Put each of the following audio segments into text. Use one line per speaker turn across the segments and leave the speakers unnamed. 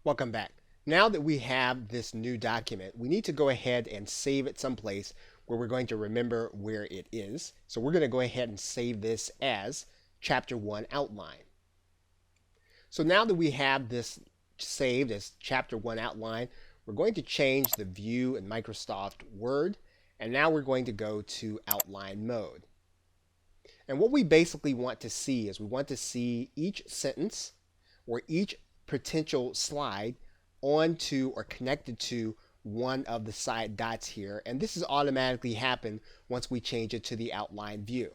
Welcome back. Now that we have this new document, we need to go ahead and save it someplace where we're going to remember where it is. So we're going to go ahead and save this as Chapter 1 Outline. So now that we have this saved as Chapter 1 Outline, we're going to change the view in Microsoft Word, and now we're going to go to Outline Mode. And what we basically want to see is we want to see each sentence or each potential slide onto or connected to one of the side dots here, and this is automatically happen once we change it to the outline view.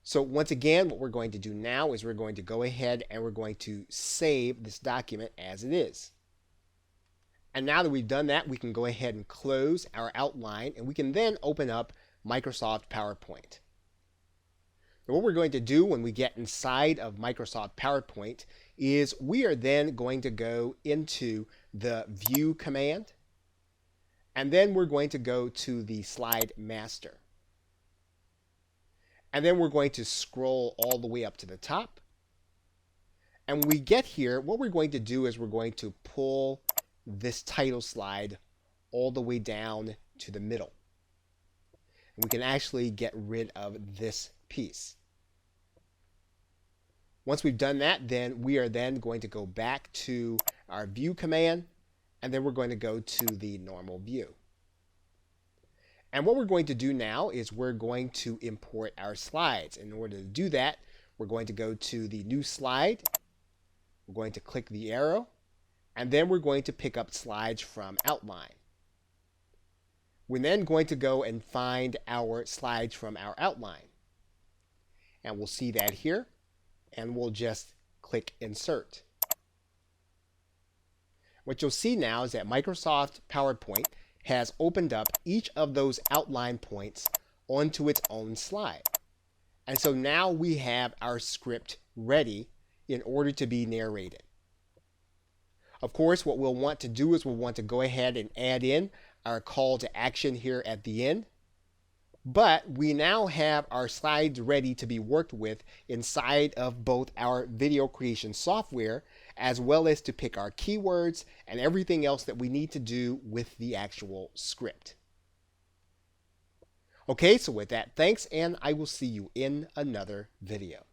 So once again, what we're going to do now is we're going to go ahead and we're going to save this document as it is. And now that we've done that, we can go ahead and close our outline, and we can then open up Microsoft PowerPoint. Now what we're going to do when we get inside of Microsoft PowerPoint is we are then going to go into the View command, and then we're going to go to the Slide Master. And then we're going to scroll all the way up to the top. And when we get here, what we're going to do is we're going to pull this title slide all the way down to the middle. And we can actually get rid of this piece. Once we've done that, then we are then going to go back to our View command, and then we're going to go to the normal view. And what we're going to do now is we're going to import our slides. In order to do that, we're going to go to the New Slide. We're going to click the arrow, and then we're going to pick up slides from Outline. We're then going to go and find our slides from our outline. And we'll see that here, and we'll just click Insert. What you'll see now is that Microsoft PowerPoint has opened up each of those outline points onto its own slide. And so now we have our script ready in order to be narrated. Of course, what we'll want to do is we'll want to go ahead and add in our call to action here at the end. But we now have our slides ready to be worked with inside of both our video creation software, as well as to pick our keywords and everything else that we need to do with the actual script. Okay, so with that, thanks, and I will see you in another video.